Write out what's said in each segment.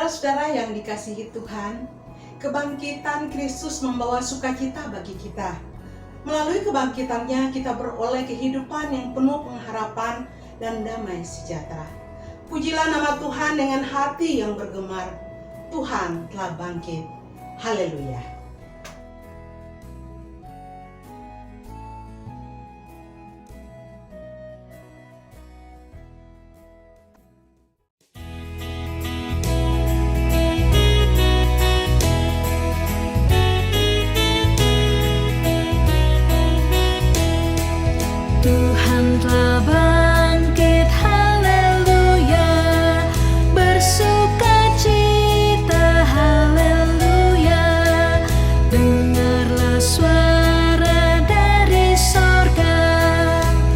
Saudara-saudara yang dikasihi Tuhan, kebangkitan Kristus membawa sukacita bagi kita. Melalui kebangkitannya kita beroleh kehidupan yang penuh pengharapan dan damai sejahtera. Pujilah nama Tuhan dengan hati yang bergemar. Tuhan telah bangkit. Haleluya. Tuhan telah bangkit, haleluya. Bersukacita, haleluya. Dengarlah suara dari sorga,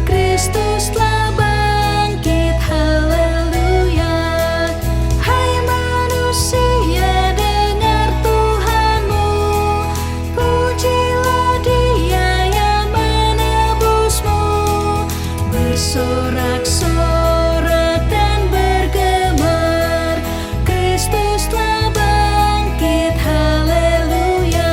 Kristus telah bangkit, haleluya. Hai manusia, dengar Tuhanmu, pujilah Dia yang menebusmu. Bersorak-sorak dan bergemar, Kristus telah bangkit, haleluya.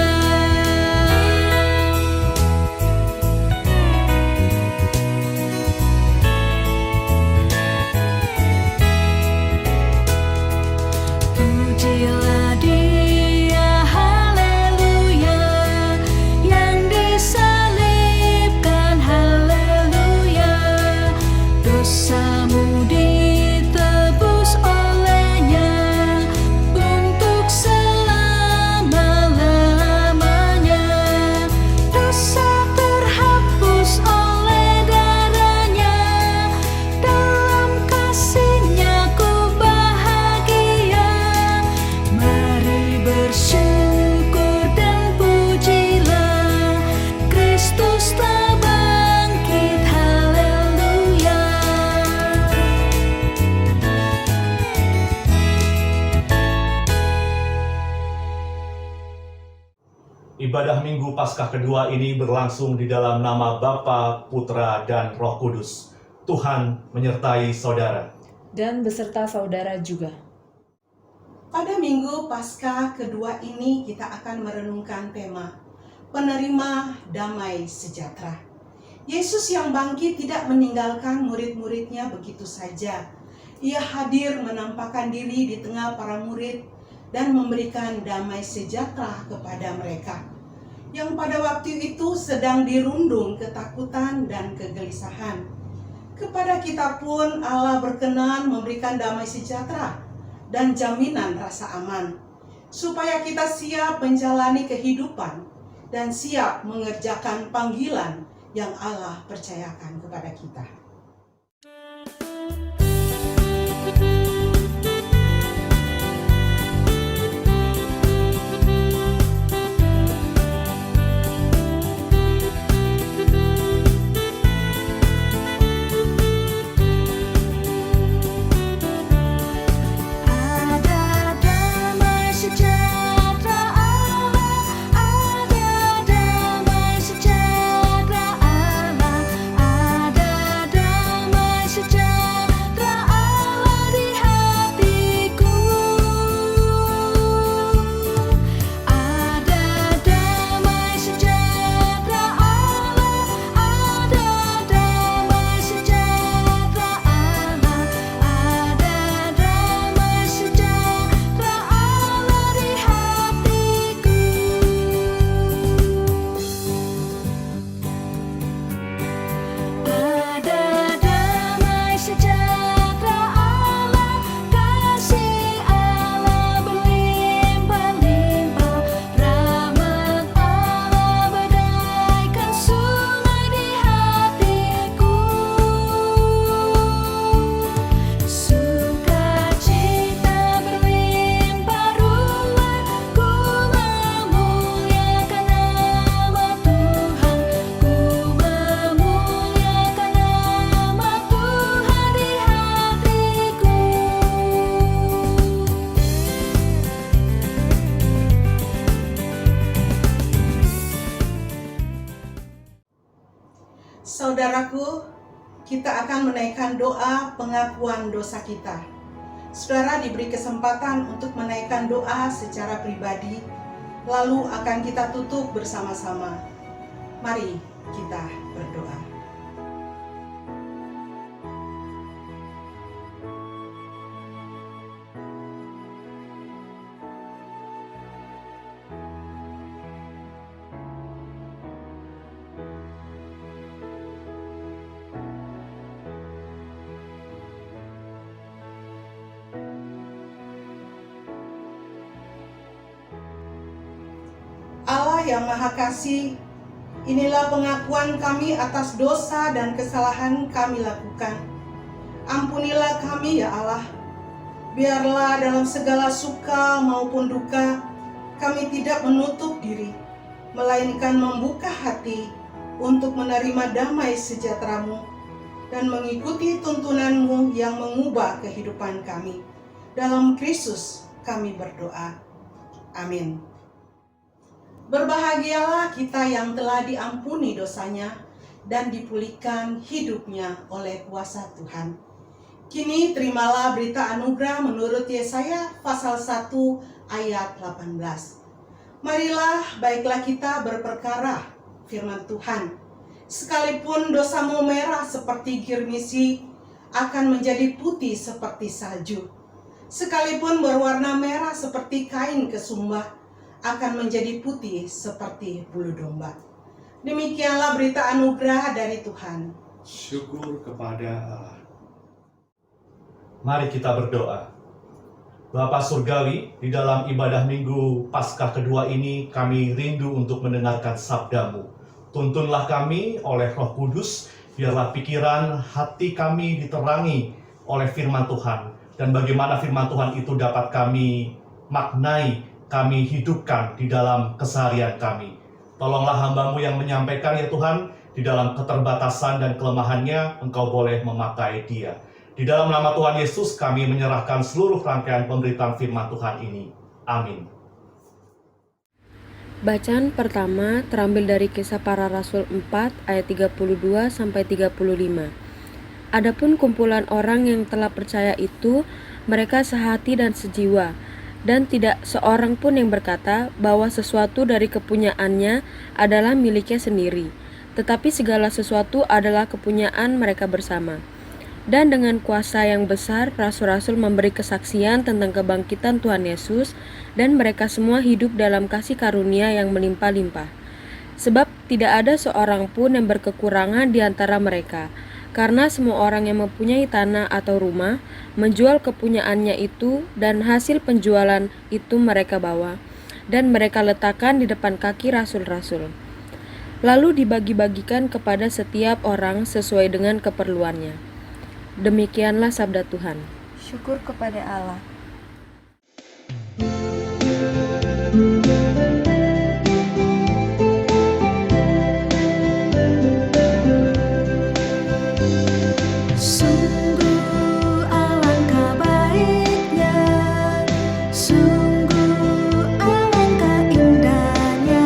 Pujilah Dia, haleluya, yang disalibkan, haleluya. Dosamu ditebus olehnya untuk selama-lamanya. Dosa terhapus oleh darahnya, dalam kasih-Nya ku bahagia. Mari bersyukur dan pujilah, Kristus telah bangkit, haleluya. Ibadah Minggu Paskah kedua ini berlangsung di dalam nama Bapa, Putra, dan Roh Kudus. Tuhan menyertai saudara. Dan beserta saudara juga. Pada Minggu Paskah kedua ini kita akan merenungkan tema penerima damai sejahtera. Yesus yang bangkit tidak meninggalkan murid-muridnya begitu saja. Ia hadir menampakkan diri di tengah para murid dan memberikan damai sejahtera kepada mereka yang pada waktu itu sedang dirundung ketakutan dan kegelisahan. Kepada kita pun Allah berkenan memberikan damai sejahtera dan jaminan rasa aman, supaya kita siap menjalani kehidupan dan siap mengerjakan panggilan yang Allah percayakan kepada kita. Ada damai sejahtera Allah, ada damai sejahtera Allah, ada damai sejahtera Allah di hatiku. Ada damai sejahtera Allah, ada damai sejahtera Allah, ada damai sejahtera Allah di hatiku. Ada damai sejahtera Allah, kasih Allah berlimpah-limpah, rahmat Allah bagaikan sungai di hatiku. Sukacita berlimpah ruah, ku memuliakan nama Tuhan, ku memuliakan nama Tuhan di hatiku. Saudaraku, kita akan menaikkan doa pengakuan dosa kita. Saudara diberi kesempatan untuk menaikkan doa secara pribadi, lalu akan kita tutup bersama-sama. Mari kita berdoa. Allah yang Maha Kasih, inilah pengakuan kami atas dosa dan kesalahan kami lakukan. Ampunilah kami ya Allah. Biarlah dalam segala suka maupun duka, kami tidak menutup diri, melainkan membuka hati untuk menerima damai sejahtera-Mu dan mengikuti tuntunan-Mu yang mengubah kehidupan kami. Dalam Kristus kami berdoa. Amin. Berbahagialah kita yang telah diampuni dosanya dan dipulihkan hidupnya oleh kuasa Tuhan. Kini terimalah berita anugerah menurut Yesaya pasal 1 ayat 18. Marilah baiklah kita berperkara firman Tuhan. Sekalipun dosamu merah seperti girmisi, akan menjadi putih seperti salju. Sekalipun berwarna merah seperti kain kesumbah, akan menjadi putih seperti bulu domba. Demikianlah berita anugerah dari Tuhan. Syukur kepada Allah. Mari kita berdoa. Bapa Surgawi, di dalam ibadah Minggu Paskah kedua ini kami rindu untuk mendengarkan sabda-Mu. Tuntunlah kami oleh Roh Kudus, biarlah pikiran hati kami diterangi oleh firman Tuhan. Dan bagaimana firman Tuhan itu dapat kami maknai, kami hidupkan di dalam keseharian kami. Tolonglah hamba-Mu yang menyampaikan ya Tuhan, di dalam keterbatasan dan kelemahannya, Engkau boleh memakai dia. Di dalam nama Tuhan Yesus kami menyerahkan seluruh rangkaian pemberitaan firman Tuhan ini. Amin. Bacaan pertama terambil dari Kisah Para Rasul 4 ayat 32 sampai 35. Adapun kumpulan orang yang telah percaya itu, mereka sehati dan sejiwa, dan tidak seorang pun yang berkata bahwa sesuatu dari kepunyaannya adalah miliknya sendiri, tetapi segala sesuatu adalah kepunyaan mereka bersama. Dan dengan kuasa yang besar, rasul-rasul memberi kesaksian tentang kebangkitan Tuhan Yesus, dan mereka semua hidup dalam kasih karunia yang melimpah-limpah. Sebab tidak ada seorang pun yang berkekurangan di antara mereka, karena semua orang yang mempunyai tanah atau rumah menjual kepunyaannya itu, dan hasil penjualan itu mereka bawa, dan mereka letakkan di depan kaki rasul-rasul. Lalu dibagi-bagikan kepada setiap orang sesuai dengan keperluannya. Demikianlah sabda Tuhan. Syukur kepada Allah. Sungguh alangkah baiknya, sungguh alangkah indahnya,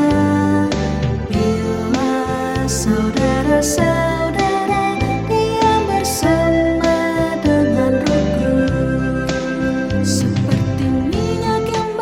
bila saudara-saudara diam bersama dengan Roh Kudus, seperti minyak yang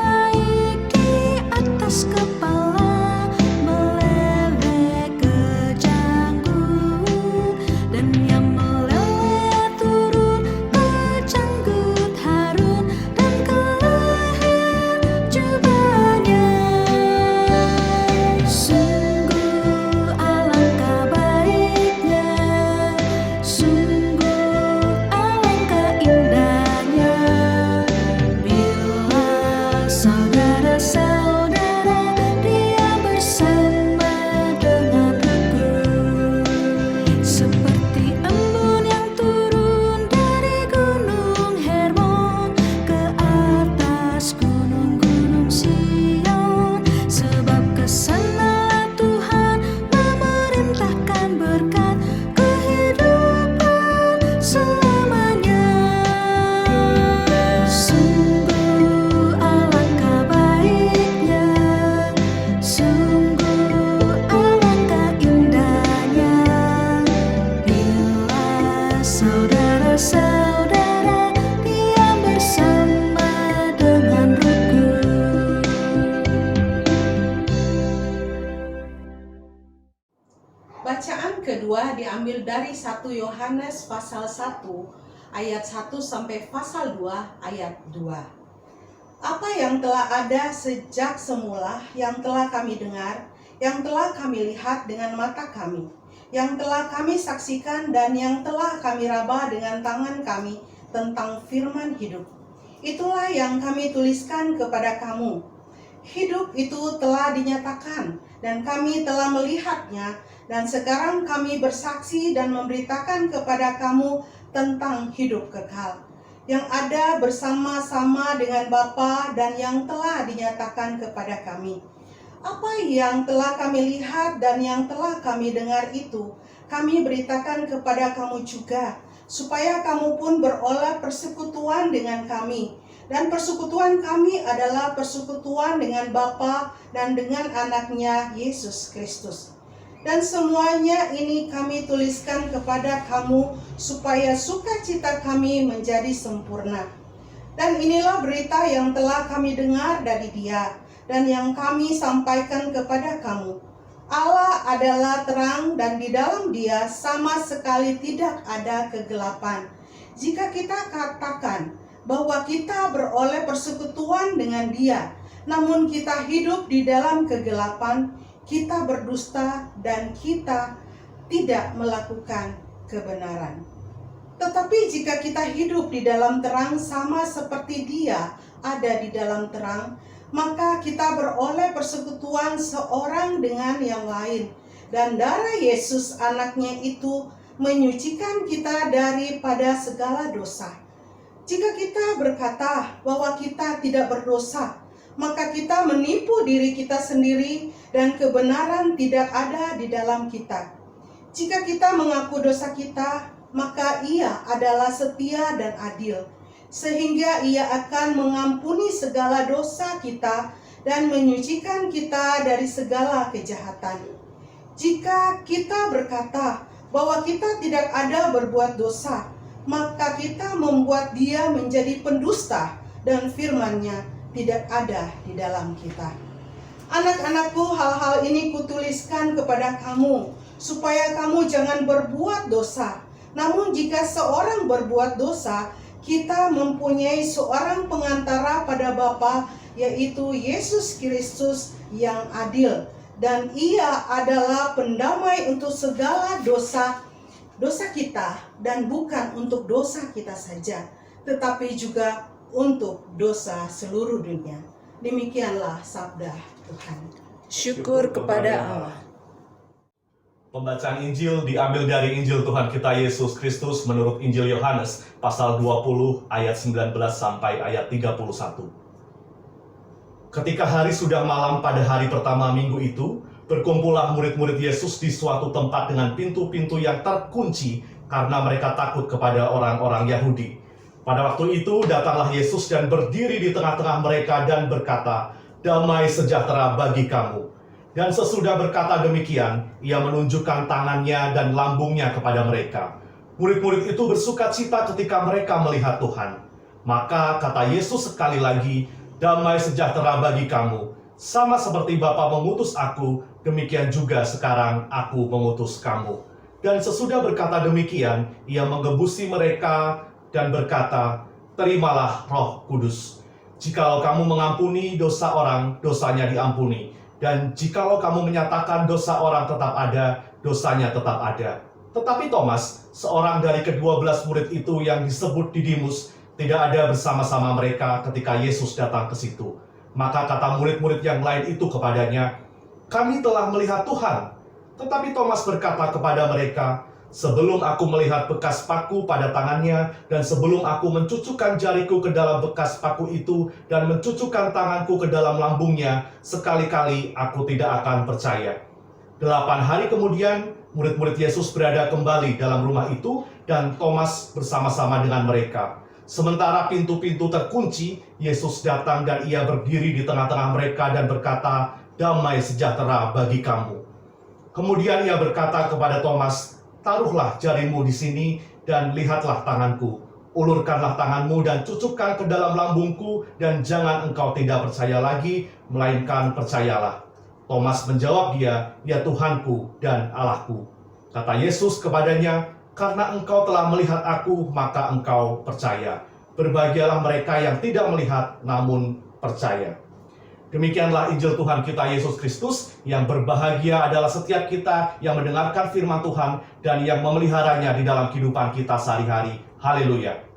kedua diambil dari 1 Yohanes pasal 1 ayat 1 sampai pasal 2 ayat 2. Apa yang telah ada sejak semula, yang telah kami dengar, yang telah kami lihat dengan mata kami, yang telah kami saksikan dan yang telah kami raba dengan tangan kami tentang firman hidup. Itulah yang kami tuliskan kepada kamu. Hidup itu telah dinyatakan dan kami telah melihatnya, dan sekarang kami bersaksi dan memberitakan kepada kamu tentang hidup kekal yang ada bersama-sama dengan Bapa dan yang telah dinyatakan kepada kami. Apa yang telah kami lihat dan yang telah kami dengar itu kami beritakan kepada kamu juga, supaya kamu pun beroleh persekutuan dengan kami. Dan persekutuan kami adalah persekutuan dengan Bapa dan dengan anaknya Yesus Kristus. Dan semuanya ini kami tuliskan kepada kamu supaya sukacita kami menjadi sempurna. Dan inilah berita yang telah kami dengar dari Dia dan yang kami sampaikan kepada kamu. Allah adalah terang dan di dalam Dia sama sekali tidak ada kegelapan. Jika kita katakan bahwa kita beroleh persekutuan dengan Dia, namun kita hidup di dalam kegelapan, kita berdusta dan kita tidak melakukan kebenaran. Tetapi jika kita hidup di dalam terang sama seperti Dia ada di dalam terang, maka kita beroleh persekutuan seorang dengan yang lain. Dan darah Yesus anaknya itu menyucikan kita daripada segala dosa. Jika kita berkata bahwa kita tidak berdosa, maka kita menipu diri kita sendiri dan kebenaran tidak ada di dalam kita. Jika kita mengaku dosa kita, maka Ia adalah setia dan adil, sehingga Ia akan mengampuni segala dosa kita dan menyucikan kita dari segala kejahatan. Jika kita berkata bahwa kita tidak ada berbuat dosa, maka kita membuat Dia menjadi pendusta dan firman-Nya tidak ada di dalam kita. Anak-anakku, hal-hal ini kutuliskan kepada kamu, supaya kamu jangan berbuat dosa. Namun jika seorang berbuat dosa, kita mempunyai seorang pengantara pada Bapa, yaitu Yesus Kristus yang adil. Dan Ia adalah pendamai untuk segala dosa kita, dan bukan untuk dosa kita saja, tetapi juga untuk dosa seluruh dunia. Demikianlah sabda Tuhan. Syukur kepada Allah. Pembacaan Injil diambil dari Injil Tuhan kita Yesus Kristus menurut Injil Yohanes pasal 20 ayat 19 sampai ayat 31. Ketika hari sudah malam pada hari pertama minggu itu, berkumpullah murid-murid Yesus di suatu tempat dengan pintu-pintu yang terkunci karena mereka takut kepada orang-orang Yahudi. Pada waktu itu datanglah Yesus dan berdiri di tengah-tengah mereka dan berkata, "Damai sejahtera bagi kamu." Dan sesudah berkata demikian, Ia menunjukkan tangannya dan lambungnya kepada mereka. Murid-murid itu bersukacita ketika mereka melihat Tuhan. Maka kata Yesus sekali lagi, "Damai sejahtera bagi kamu. Sama seperti Bapa mengutus aku, demikian juga sekarang aku mengutus kamu." Dan sesudah berkata demikian, Ia menggebusi mereka dan berkata, "Terimalah Roh Kudus. Jikalau kamu mengampuni dosa orang, dosanya diampuni. Dan jikalau kamu menyatakan dosa orang tetap ada, dosanya tetap ada." Tetapi Thomas, seorang dari ke-12 murid itu yang disebut Didimus, tidak ada bersama-sama mereka ketika Yesus datang ke situ. Maka kata murid-murid yang lain itu kepadanya, "Kami telah melihat Tuhan." Tetapi Thomas berkata kepada mereka, "Sebelum aku melihat bekas paku pada tangannya, dan sebelum aku mencucukkan jariku ke dalam bekas paku itu, dan mencucukkan tanganku ke dalam lambungnya, sekali-kali aku tidak akan percaya." 8 hari kemudian, murid-murid Yesus berada kembali dalam rumah itu, dan Thomas bersama-sama dengan mereka. Sementara pintu-pintu terkunci, Yesus datang dan Ia berdiri di tengah-tengah mereka dan berkata, "Damai sejahtera bagi kamu." Kemudian Ia berkata kepada Thomas, "Taruhlah jarimu di sini dan lihatlah tanganku. Ulurkanlah tanganmu dan cucukkan ke dalam lambungku, dan jangan engkau tidak percaya lagi, melainkan percayalah." Thomas menjawab dia, "Ya Tuhanku dan Allahku." Kata Yesus kepadanya, "Karena engkau telah melihat aku, maka engkau percaya. Berbahagialah mereka yang tidak melihat, namun percaya." Demikianlah Injil Tuhan kita Yesus Kristus. Yang berbahagia adalah setiap kita yang mendengarkan firman Tuhan dan yang memeliharanya di dalam kehidupan kita sehari-hari. Haleluya.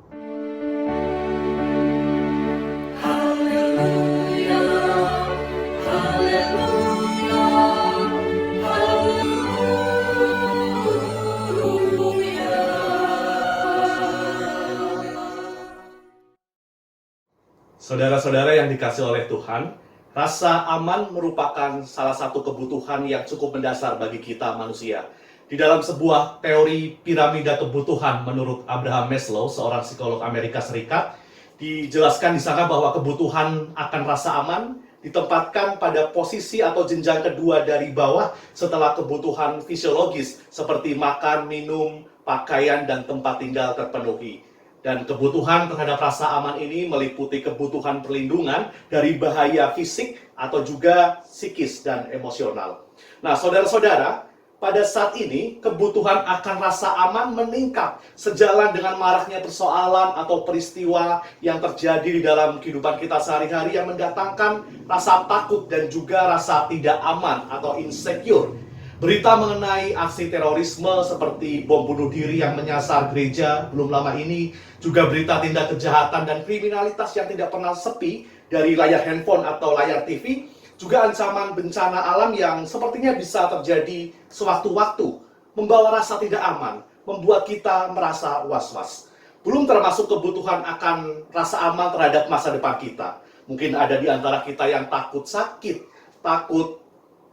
Saudara-saudara yang dikasihi oleh Tuhan, rasa aman merupakan salah satu kebutuhan yang cukup mendasar bagi kita manusia. Di dalam sebuah teori piramida kebutuhan menurut Abraham Maslow, seorang psikolog Amerika Serikat, dijelaskan di sana bahwa kebutuhan akan rasa aman ditempatkan pada posisi atau jenjang kedua dari bawah setelah kebutuhan fisiologis seperti makan, minum, pakaian, dan tempat tinggal terpenuhi. Dan kebutuhan terhadap rasa aman ini meliputi kebutuhan perlindungan dari bahaya fisik atau juga psikis dan emosional. Nah, saudara-saudara, pada saat ini kebutuhan akan rasa aman meningkat sejalan dengan maraknya persoalan atau peristiwa yang terjadi di dalam kehidupan kita sehari-hari yang mendatangkan rasa takut dan juga rasa tidak aman atau insecure. Berita mengenai aksi terorisme seperti bom bunuh diri yang menyasar gereja belum lama ini, juga berita tindak kejahatan dan kriminalitas yang tidak pernah sepi dari layar handphone atau layar TV, juga ancaman bencana alam yang sepertinya bisa terjadi sewaktu-waktu, membawa rasa tidak aman, membuat kita merasa was-was. Belum termasuk kebutuhan akan rasa aman terhadap masa depan kita. Mungkin ada di antara kita yang takut sakit, takut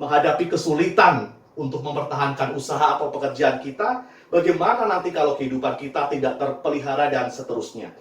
menghadapi kesulitan untuk mempertahankan usaha atau pekerjaan kita. Bagaimana nanti kalau kehidupan kita tidak terpelihara dan seterusnya.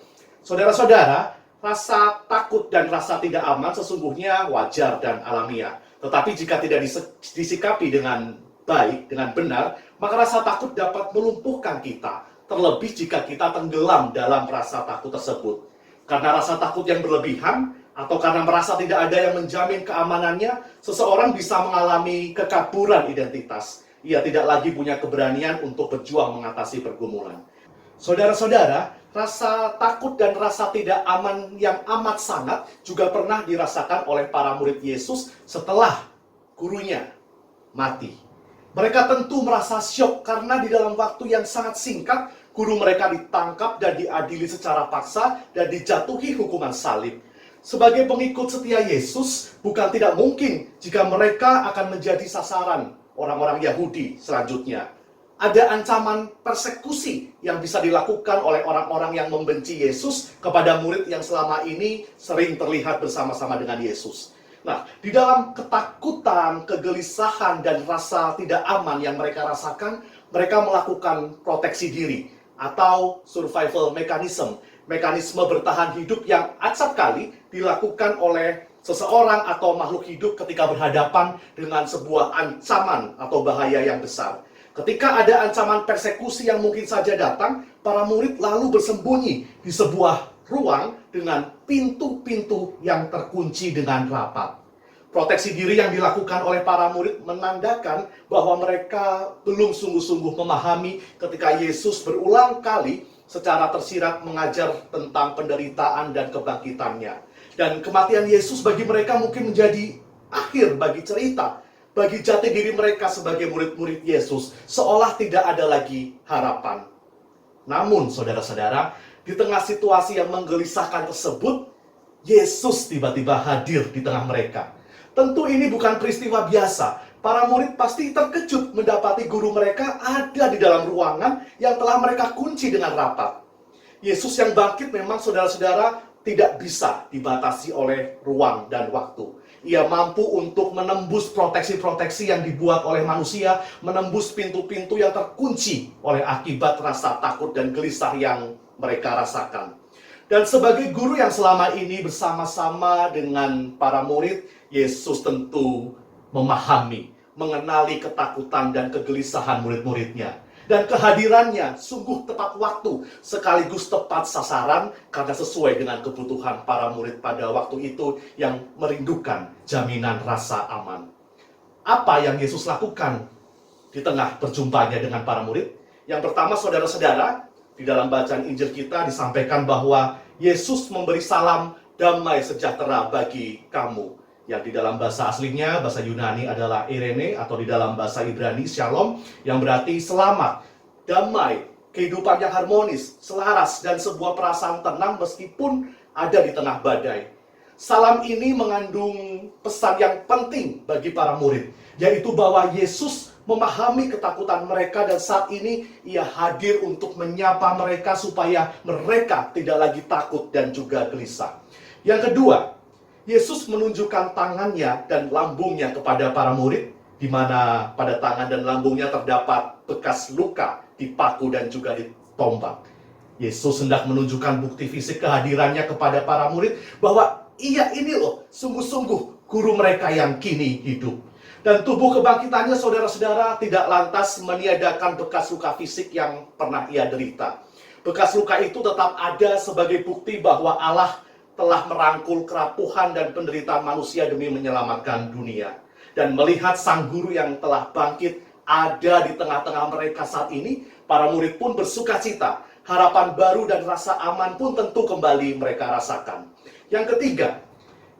Saudara-saudara, rasa takut dan rasa tidak aman sesungguhnya wajar dan alamiah. Tetapi jika tidak disikapi dengan baik, dengan benar, maka rasa takut dapat melumpuhkan kita. Terlebih jika kita tenggelam dalam rasa takut tersebut. Karena rasa takut yang berlebihan, atau karena merasa tidak ada yang menjamin keamanannya, seseorang bisa mengalami kekaburan identitas. Ia tidak lagi punya keberanian untuk berjuang mengatasi pergumulan. Saudara-saudara, rasa takut dan rasa tidak aman yang amat sangat juga pernah dirasakan oleh para murid Yesus setelah gurunya mati. Mereka tentu merasa syok karena di dalam waktu yang sangat singkat, guru mereka ditangkap dan diadili secara paksa dan dijatuhi hukuman salib. Sebagai pengikut setia Yesus, bukan tidak mungkin jika mereka akan menjadi sasaran orang-orang Yahudi selanjutnya. Ada ancaman persekusi yang bisa dilakukan oleh orang-orang yang membenci Yesus kepada murid yang selama ini sering terlihat bersama-sama dengan Yesus. Nah, di dalam ketakutan, kegelisahan, dan rasa tidak aman yang mereka rasakan, mereka melakukan proteksi diri atau survival mechanism. Mekanisme bertahan hidup yang acap kali dilakukan oleh seseorang atau makhluk hidup ketika berhadapan dengan sebuah ancaman atau bahaya yang besar. Ketika ada ancaman persekusi yang mungkin saja datang, para murid lalu bersembunyi di sebuah ruang dengan pintu-pintu yang terkunci dengan rapat. Proteksi diri yang dilakukan oleh para murid menandakan bahwa mereka belum sungguh-sungguh memahami ketika Yesus berulang kali secara tersirat mengajar tentang penderitaan dan kebangkitannya. Dan kematian Yesus bagi mereka mungkin menjadi akhir bagi cerita, bagi jati diri mereka sebagai murid-murid Yesus, seolah tidak ada lagi harapan. Namun, saudara-saudara, di tengah situasi yang menggelisahkan tersebut, Yesus tiba-tiba hadir di tengah mereka. Tentu ini bukan peristiwa biasa. Para murid pasti terkejut mendapati guru mereka ada di dalam ruangan yang telah mereka kunci dengan rapat. Yesus yang bangkit memang, saudara-saudara, tidak bisa dibatasi oleh ruang dan waktu. Ia mampu untuk menembus proteksi-proteksi yang dibuat oleh manusia, menembus pintu-pintu yang terkunci oleh akibat rasa takut dan gelisah yang mereka rasakan. Dan sebagai guru yang selama ini bersama-sama dengan para murid, Yesus tentu memahami, mengenali ketakutan dan kegelisahan murid-muridnya. Dan kehadirannya sungguh tepat waktu, sekaligus tepat sasaran, karena sesuai dengan kebutuhan para murid pada waktu itu yang merindukan jaminan rasa aman. Apa yang Yesus lakukan? di tengah perjumpaannya dengan para murid. Yang pertama, saudara-saudara, di dalam bacaan Injil kita disampaikan bahwa Yesus memberi salam damai sejahtera bagi kamu. Yang di dalam bahasa aslinya, bahasa Yunani adalah Irene, atau di dalam bahasa Ibrani Shalom, yang berarti selamat, damai, kehidupan yang harmonis, selaras, dan sebuah perasaan tenang meskipun ada di tengah badai. Salam ini mengandung pesan yang penting bagi para murid, yaitu bahwa Yesus memahami ketakutan mereka dan saat ini ia hadir untuk menyapa mereka supaya mereka tidak lagi takut dan juga gelisah. Yang kedua, Yesus menunjukkan tangannya dan lambungnya kepada para murid, di mana pada tangan dan lambungnya terdapat bekas luka, dipaku dan juga ditombak. Yesus hendak menunjukkan bukti fisik kehadirannya kepada para murid bahwa ia ini loh sungguh-sungguh guru mereka yang kini hidup. Dan tubuh kebangkitannya, saudara-saudara, tidak lantas meniadakan bekas luka fisik yang pernah ia derita. Bekas luka itu tetap ada sebagai bukti bahwa Allah telah merangkul kerapuhan dan penderitaan manusia demi menyelamatkan dunia. Dan melihat sang guru yang telah bangkit ada di tengah-tengah mereka saat ini, para murid pun bersuka cita. Harapan baru dan rasa aman pun tentu kembali mereka rasakan. Yang ketiga,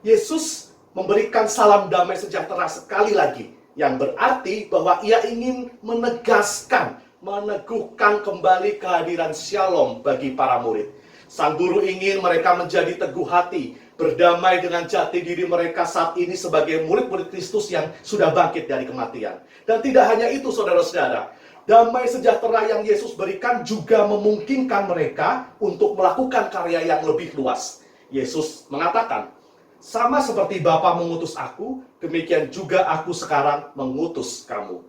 Yesus memberikan salam damai sejahtera sekali lagi, yang berarti bahwa ia ingin menegaskan, meneguhkan kembali kehadiran Shalom bagi para murid. Sang guru ingin mereka menjadi teguh hati, berdamai dengan jati diri mereka saat ini sebagai murid-murid Kristus yang sudah bangkit dari kematian. Dan tidak hanya itu, saudara-saudara, damai sejahtera yang Yesus berikan juga memungkinkan mereka untuk melakukan karya yang lebih luas. Yesus mengatakan, sama seperti Bapa mengutus aku, demikian juga aku sekarang mengutus kamu.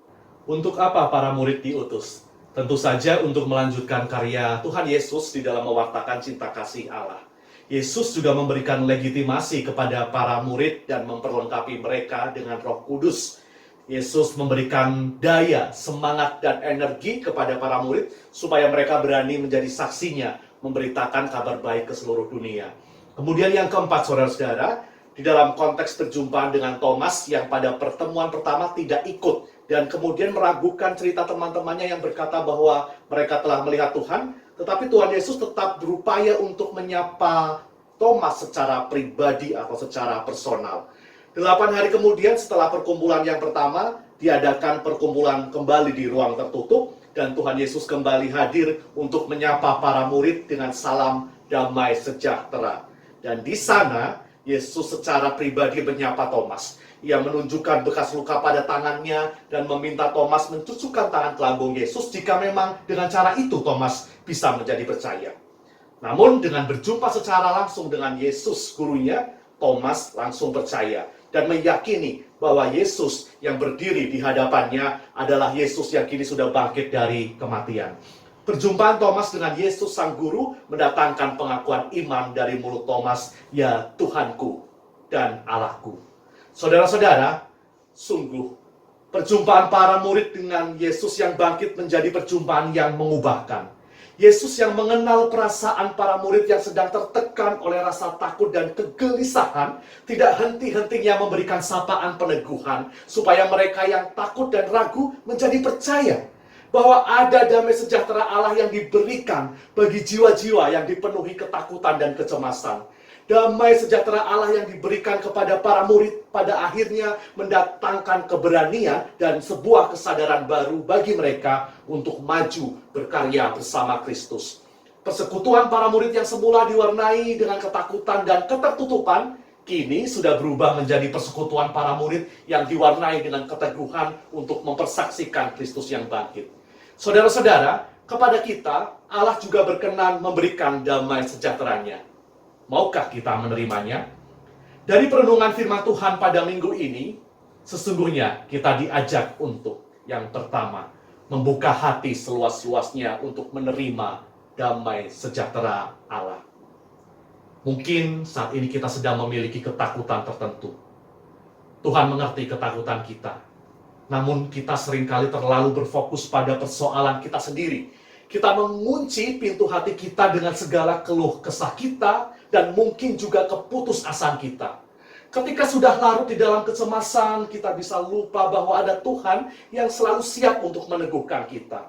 Untuk apa para murid diutus? Tentu saja untuk melanjutkan karya Tuhan Yesus di dalam mewartakan cinta kasih Allah. Yesus juga memberikan legitimasi kepada para murid dan memperlengkapi mereka dengan Roh Kudus. Yesus memberikan daya, semangat, dan energi kepada para murid supaya mereka berani menjadi saksinya, memberitakan kabar baik ke seluruh dunia. Kemudian yang keempat, saudara-saudara, di dalam konteks perjumpaan dengan Thomas yang pada pertemuan pertama tidak ikut dan kemudian meragukan cerita teman-temannya yang berkata bahwa mereka telah melihat Tuhan, tetapi Tuhan Yesus tetap berupaya untuk menyapa Thomas secara pribadi atau secara personal. 8 hari kemudian setelah perkumpulan yang pertama, diadakan perkumpulan kembali di ruang tertutup dan Tuhan Yesus kembali hadir untuk menyapa para murid dengan salam damai sejahtera. Dan di sana, Yesus secara pribadi menyapa Thomas. Ia menunjukkan bekas luka pada tangannya dan meminta Thomas mencucukkan tangan ke lambung Yesus jika memang dengan cara itu Thomas bisa menjadi percaya. Namun dengan berjumpa secara langsung dengan Yesus gurunya, Thomas langsung percaya dan meyakini bahwa Yesus yang berdiri di hadapannya adalah Yesus yang kini sudah bangkit dari kematian. Perjumpaan Thomas dengan Yesus sang guru mendatangkan pengakuan iman dari mulut Thomas, ya Tuhanku dan Allahku. Saudara-saudara, sungguh perjumpaan para murid dengan Yesus yang bangkit menjadi perjumpaan yang mengubahkan. Yesus yang mengenal perasaan para murid yang sedang tertekan oleh rasa takut dan kegelisahan, tidak henti-hentinya memberikan sapaan peneguhan supaya mereka yang takut dan ragu menjadi percaya bahwa ada damai sejahtera Allah yang diberikan bagi jiwa-jiwa yang dipenuhi ketakutan dan kecemasan. Damai sejahtera Allah yang diberikan kepada para murid pada akhirnya mendatangkan keberanian dan sebuah kesadaran baru bagi mereka untuk maju berkarya bersama Kristus. Persekutuan para murid yang semula diwarnai dengan ketakutan dan ketertutupan, kini sudah berubah menjadi persekutuan para murid yang diwarnai dengan keteguhan untuk mempersaksikan Kristus yang bangkit. Saudara-saudara, kepada kita, Allah juga berkenan memberikan damai sejahteranya. Maukah kita menerimanya? Dari perenungan firman Tuhan pada minggu ini, sesungguhnya kita diajak untuk yang pertama, membuka hati seluas-luasnya untuk menerima damai sejahtera Allah. Mungkin saat ini kita sedang memiliki ketakutan tertentu. Tuhan mengerti ketakutan kita. Namun kita seringkali terlalu berfokus pada persoalan kita sendiri. Kita mengunci pintu hati kita dengan segala keluh kesah kita dan mungkin juga keputusasaan kita. Ketika sudah larut di dalam kecemasan, kita bisa lupa bahwa ada Tuhan yang selalu siap untuk meneguhkan kita.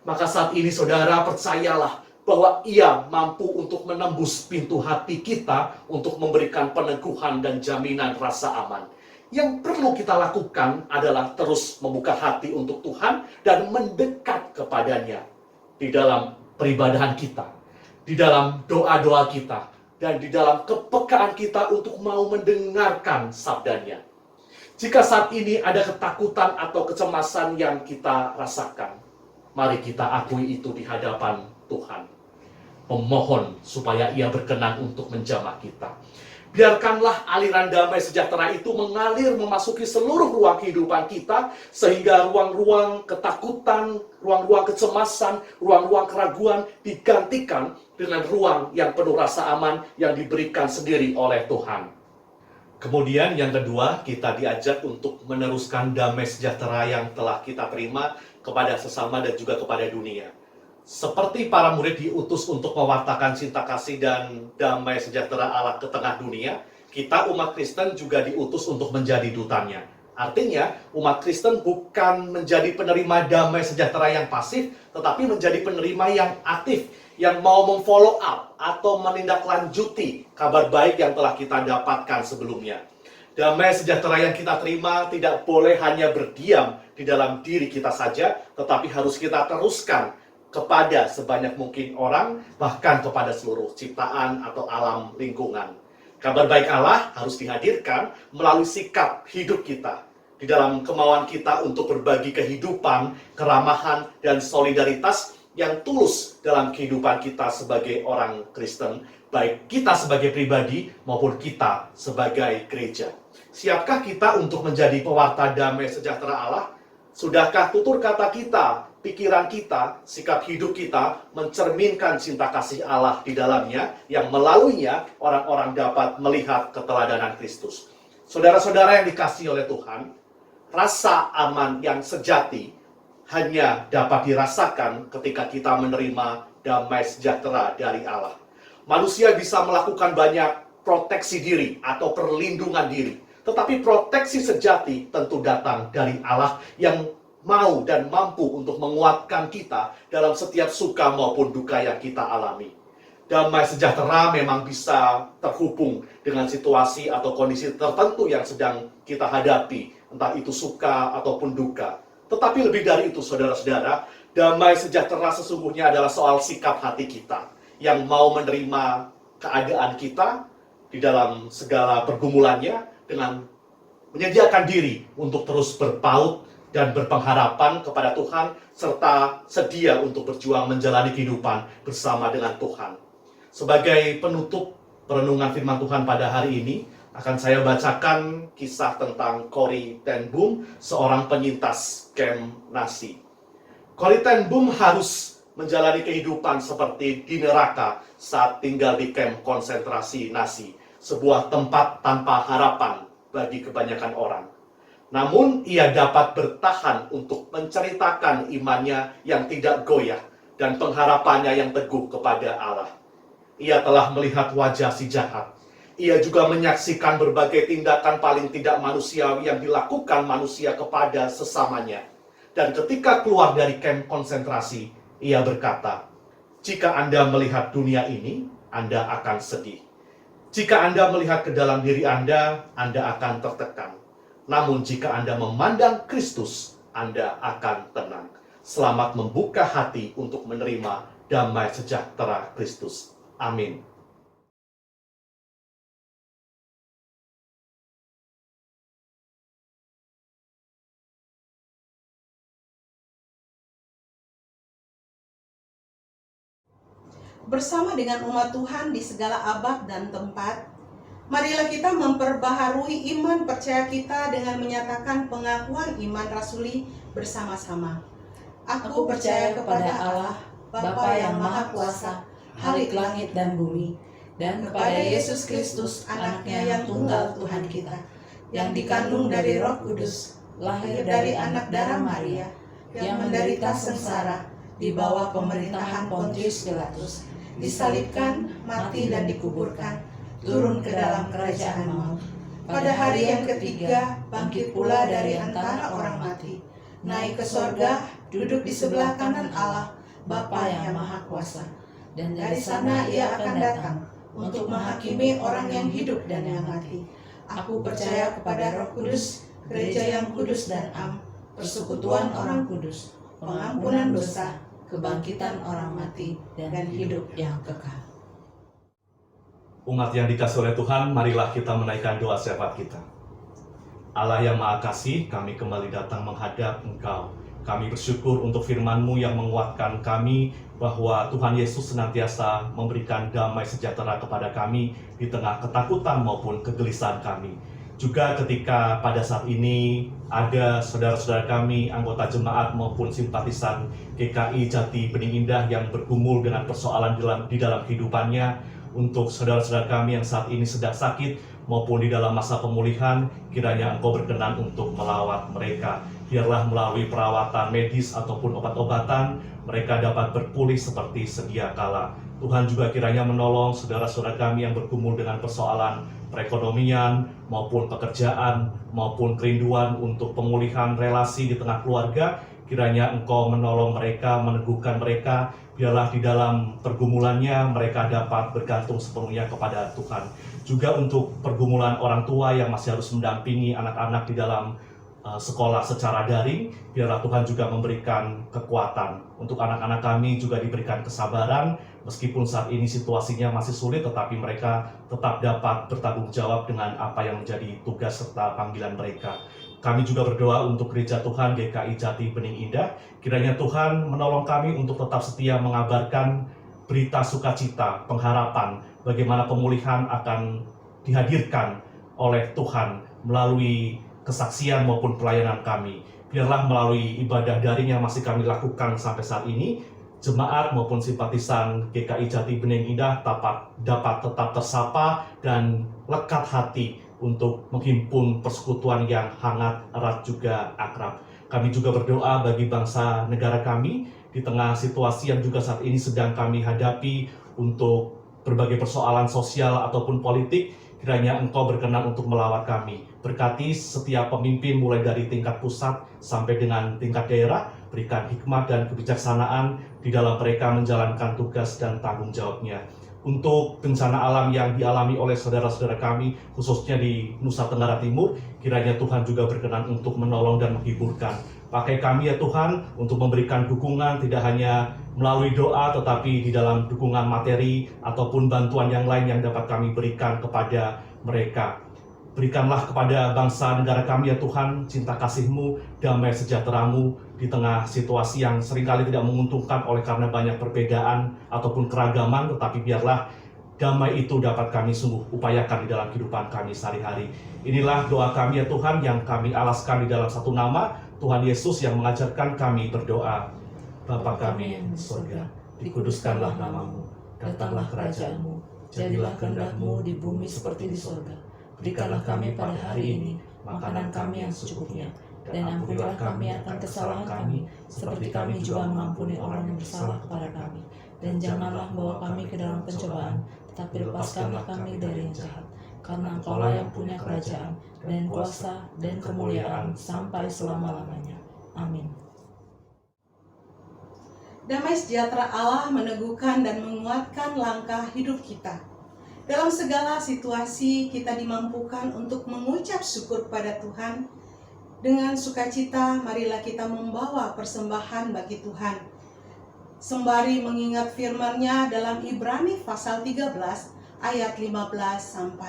Maka saat ini saudara, percayalah bahwa Ia mampu untuk menembus pintu hati kita untuk memberikan peneguhan dan jaminan rasa aman. Yang perlu kita lakukan adalah terus membuka hati untuk Tuhan dan mendekat kepadanya di dalam peribadahan kita, di dalam doa-doa kita, dan di dalam kepekaan kita untuk mau mendengarkan sabdanya. Jika saat ini ada ketakutan atau kecemasan yang kita rasakan, mari kita akui itu di hadapan Tuhan. Memohon supaya Ia berkenan untuk menjamah kita. Biarkanlah aliran damai sejahtera itu mengalir memasuki seluruh ruang kehidupan kita, sehingga ruang-ruang ketakutan, ruang-ruang kecemasan, ruang-ruang keraguan digantikan dengan ruang yang penuh rasa aman yang diberikan sendiri oleh Tuhan. Kemudian yang kedua, kita diajak untuk meneruskan damai sejahtera yang telah kita terima kepada sesama dan juga kepada dunia. Seperti para murid diutus untuk mewartakan cinta kasih dan damai sejahtera Allah ke tengah dunia, kita umat Kristen juga diutus untuk menjadi dutanya. Artinya, umat Kristen bukan menjadi penerima damai sejahtera yang pasif, tetapi menjadi penerima yang aktif, yang mau memfollow up atau menindaklanjuti kabar baik yang telah kita dapatkan sebelumnya. Damai sejahtera yang kita terima tidak boleh hanya berdiam di dalam diri kita saja, tetapi harus kita teruskan kepada sebanyak mungkin orang, bahkan kepada seluruh ciptaan atau alam lingkungan. Kabar baik Allah harus dihadirkan melalui sikap hidup kita, di dalam kemauan kita untuk berbagi kehidupan, keramahan, dan solidaritas yang tulus dalam kehidupan kita sebagai orang Kristen, baik kita sebagai pribadi maupun kita sebagai gereja. Siapkah kita untuk menjadi pewarta damai sejahtera Allah? Sudahkah tutur kata kita, pikiran kita, sikap hidup kita mencerminkan cinta kasih Allah di dalamnya, yang melaluinya orang-orang dapat melihat keteladanan Kristus? Saudara-saudara yang dikasihi oleh Tuhan, rasa aman yang sejati hanya dapat dirasakan ketika kita menerima damai sejahtera dari Allah. Manusia bisa melakukan banyak proteksi diri atau perlindungan diri, tetapi proteksi sejati tentu datang dari Allah yang mau dan mampu untuk menguatkan kita dalam setiap suka maupun duka yang kita alami. Damai sejahtera memang bisa terhubung dengan situasi atau kondisi tertentu yang sedang kita hadapi, entah itu suka ataupun duka. Tetapi lebih dari itu, saudara-saudara, damai sejahtera sesungguhnya adalah soal sikap hati kita yang mau menerima keadaan kita di dalam segala pergumulannya dengan menyediakan diri untuk terus berpaut dan berpengharapan kepada Tuhan, serta sedia untuk berjuang menjalani kehidupan bersama dengan Tuhan. Sebagai penutup perenungan firman Tuhan pada hari ini, akan saya bacakan kisah tentang Corrie ten Boom, seorang penyintas kamp Nazi. Corrie ten Boom harus menjalani kehidupan seperti di neraka saat tinggal di kamp konsentrasi Nazi, sebuah tempat tanpa harapan bagi kebanyakan orang. Namun ia dapat bertahan untuk menceritakan imannya yang tidak goyah dan pengharapannya yang teguh kepada Allah. Ia telah melihat wajah si jahat. Ia juga menyaksikan berbagai tindakan paling tidak manusiawi yang dilakukan manusia kepada sesamanya. Dan ketika keluar dari kamp konsentrasi, ia berkata, "Jika Anda melihat dunia ini, Anda akan sedih. Jika Anda melihat ke dalam diri Anda akan tertekan. Namun jika Anda memandang Kristus, Anda akan tenang." Selamat membuka hati untuk menerima damai sejahtera Kristus. Amin. Bersama dengan umat Tuhan di segala abad dan tempat, marilah kita memperbaharui iman percaya kita dengan menyatakan pengakuan iman rasuli bersama-sama. Aku percaya kepada Allah, Bapa yang Maha Kuasa, Halik langit dan bumi, dan kepada Yesus Kristus, anaknya yang tunggal Tuhan kita, yang dikandung dari Roh Kudus, lahir dari anak darah Maria, yang menderita sengsara di bawah pemerintahan Pontius Pilatus, disalibkan, mati dan dikuburkan, turun ke dalam kerajaan maut, Pada hari yang ketiga, bangkit pula dari antara orang mati, naik ke sorga, duduk di sebelah kanan Allah, Bapa yang Maha Kuasa. Dan dari sana ia akan datang untuk menghakimi orang yang hidup dan yang mati. Aku percaya kepada Roh Kudus, gereja yang kudus dan am, persekutuan orang kudus, pengampunan dosa, kebangkitan orang mati, dan hidup yang kekal. Umat yang dikasihi oleh Tuhan, marilah kita menaikkan doa syafaat kita. Allah yang Maha Kasih, kami kembali datang menghadap Engkau. Kami bersyukur untuk firman-Mu yang menguatkan kami bahwa Tuhan Yesus senantiasa memberikan damai sejahtera kepada kami di tengah ketakutan maupun kegelisahan kami. Juga ketika pada saat ini ada saudara-saudara kami, anggota jemaat maupun simpatisan GKI Jati Bening Indah yang bergumul dengan persoalan di dalam kehidupannya, untuk saudara-saudara kami yang saat ini sedang sakit maupun di dalam masa pemulihan, kiranya Engkau berkenan untuk melawat mereka. Biarlah melalui perawatan medis ataupun obat-obatan, mereka dapat berpulih seperti sedia kala. Tuhan juga kiranya menolong saudara-saudara kami yang bergumul dengan persoalan perekonomian maupun pekerjaan maupun kerinduan untuk pemulihan relasi di tengah keluarga. Kiranya Engkau menolong mereka, meneguhkan mereka. Biarlah di dalam pergumulannya mereka dapat bergantung sepenuhnya kepada Tuhan. Juga untuk pergumulan orang tua yang masih harus mendampingi anak-anak di dalam sekolah secara daring, biarlah Tuhan juga memberikan kekuatan. Untuk anak-anak kami juga diberikan kesabaran, meskipun saat ini situasinya masih sulit, tetapi mereka tetap dapat bertanggung jawab dengan apa yang menjadi tugas serta panggilan mereka. Kami juga berdoa untuk Gereja Tuhan GKI Jati Bening Indah, kiranya Tuhan menolong kami untuk tetap setia mengabarkan berita sukacita, pengharapan, bagaimana pemulihan akan dihadirkan oleh Tuhan melalui kesaksian maupun pelayanan kami. Biarlah melalui ibadah daring yang masih kami lakukan sampai saat ini, jemaat maupun simpatisan GKI Jati Bening Indah dapat tetap tersapa dan lekat hati untuk menghimpun persekutuan yang hangat, erat juga akrab. Kami juga berdoa bagi bangsa negara kami di tengah situasi yang juga saat ini sedang kami hadapi untuk berbagai persoalan sosial ataupun politik. Kiranya Engkau berkenan untuk melawat kami. Berkati setiap pemimpin mulai dari tingkat pusat sampai dengan tingkat daerah. Berikan hikmat dan kebijaksanaan di dalam mereka menjalankan tugas dan tanggung jawabnya. Untuk bencana alam yang dialami oleh saudara-saudara kami, khususnya di Nusa Tenggara Timur, kiranya Tuhan juga berkenan untuk menolong dan menghiburkan. Pakai kami ya Tuhan untuk memberikan dukungan tidak hanya melalui doa tetapi di dalam dukungan materi ataupun bantuan yang lain yang dapat kami berikan kepada mereka. Berikanlah kepada bangsa negara kami ya Tuhan cinta kasih-Mu, damai sejahtera-Mu di tengah situasi yang seringkali tidak menguntungkan oleh karena banyak perbedaan ataupun keragaman, tetapi biarlah damai itu dapat kami sungguh upayakan di dalam kehidupan kami sehari-hari. Inilah doa kami ya Tuhan yang kami alaskan di dalam satu nama, Tuhan Yesus yang mengajarkan kami berdoa. Bapa kami yang di surga, dikuduskanlah nama-Mu, datanglah kerajaan-Mu, jadilah kehendak-Mu di bumi seperti di surga. Berikanlah kami pada hari ini makanan kami yang secukupnya, dan ampunilah kami akan kesalahan kami, seperti kami juga mengampuni orang yang bersalah kepada kami. Dan janganlah membawa kami ke dalam pencobaan, tetapi lepaskanlah kami dari yang jahat. Karena Engkaulah yang punya kerajaan, dan kuasa, dan kemuliaan, sampai selama-lamanya. Amin. Damai sejahtera Allah meneguhkan dan menguatkan langkah hidup kita. Dalam segala situasi kita dimampukan untuk mengucap syukur pada Tuhan. Dengan sukacita marilah kita membawa persembahan bagi Tuhan. Sembari mengingat firman-Nya dalam Ibrani pasal 13 ayat 15-16.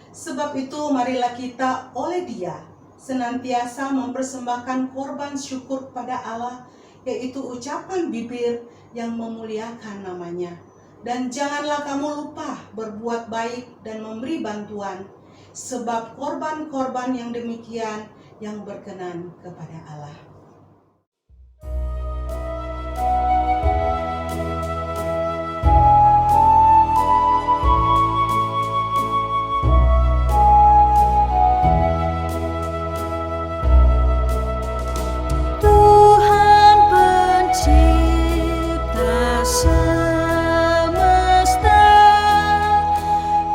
Sebab itu marilah kita oleh Dia senantiasa mempersembahkan korban syukur kepada Allah, yaitu ucapan bibir yang memuliakan nama-Nya. Dan janganlah kamu lupa berbuat baik dan memberi bantuan, sebab korban-korban yang demikian yang berkenan kepada Allah. Tuhan pencipta semesta,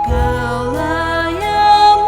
Kaulah yang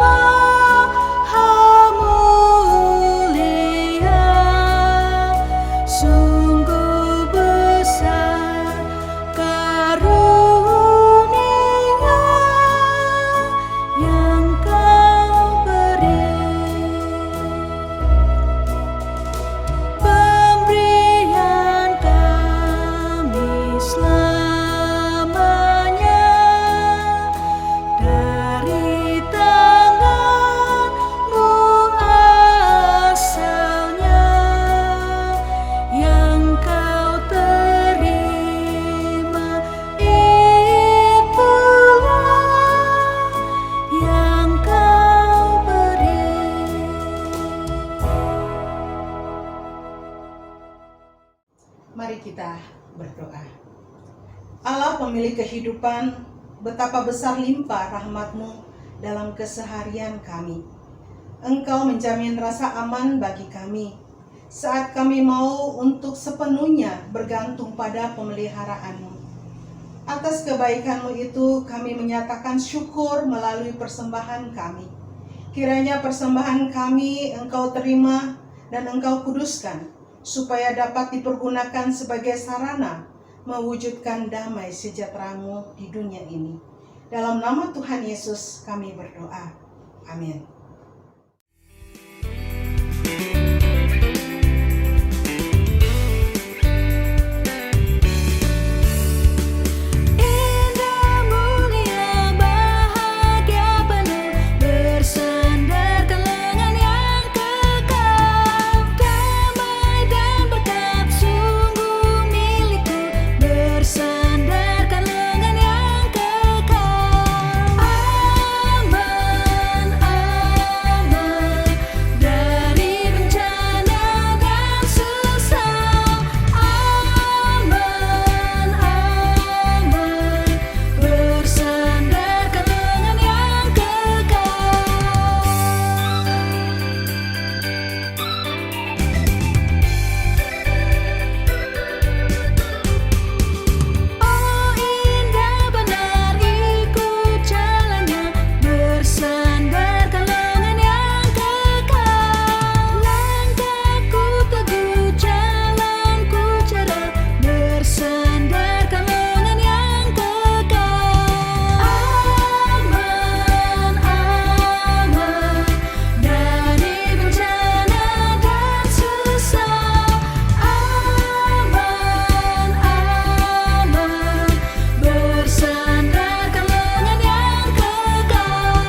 kita berdoa. Allah pemilik kehidupan, betapa besar limpah rahmat-Mu dalam keseharian kami. Engkau menjamin rasa aman bagi kami saat kami mau untuk sepenuhnya bergantung pada pemeliharaan-Mu. Atas kebaikan-Mu itu kami menyatakan syukur melalui persembahan kami. Kiranya persembahan kami Engkau terima dan Engkau kuduskan, supaya dapat dipergunakan sebagai sarana mewujudkan damai sejahtera-Mu di dunia ini. Dalam nama Tuhan Yesus kami berdoa. Amin. Indah mulia bahagia penuh bersandarkan lengan yang kekal. Damai dan berkat sungguh milikku bersandarkan lengan yang kekal. Aman, aman dari bencana dan susah. Aman, aman bersandarkan lengan yang kekal. Oh indah benar ikut jalannya, bersandarkan lengan yang kekal. Langkahku teguh, jalanku cerah, bersandarkan lengan yang kekal. Aman, aman dari bencana dan susah. Aman, aman bersandarkan lengan yang kekal.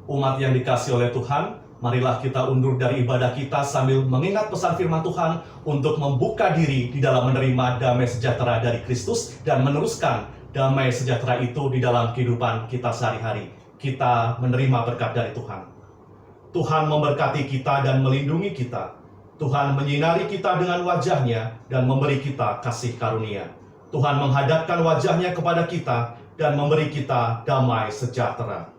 Umat yang dikasihi oleh Tuhan, marilah kita undur dari ibadah kita sambil mengingat pesan firman Tuhan untuk membuka diri di dalam menerima damai sejahtera dari Kristus dan meneruskan damai sejahtera itu di dalam kehidupan kita sehari-hari. Kita menerima berkat dari Tuhan. Tuhan memberkati kita dan melindungi kita. Tuhan menyinari kita dengan wajah-Nya dan memberi kita kasih karunia. Tuhan menghadapkan wajah-Nya kepada kita dan memberi kita damai sejahtera.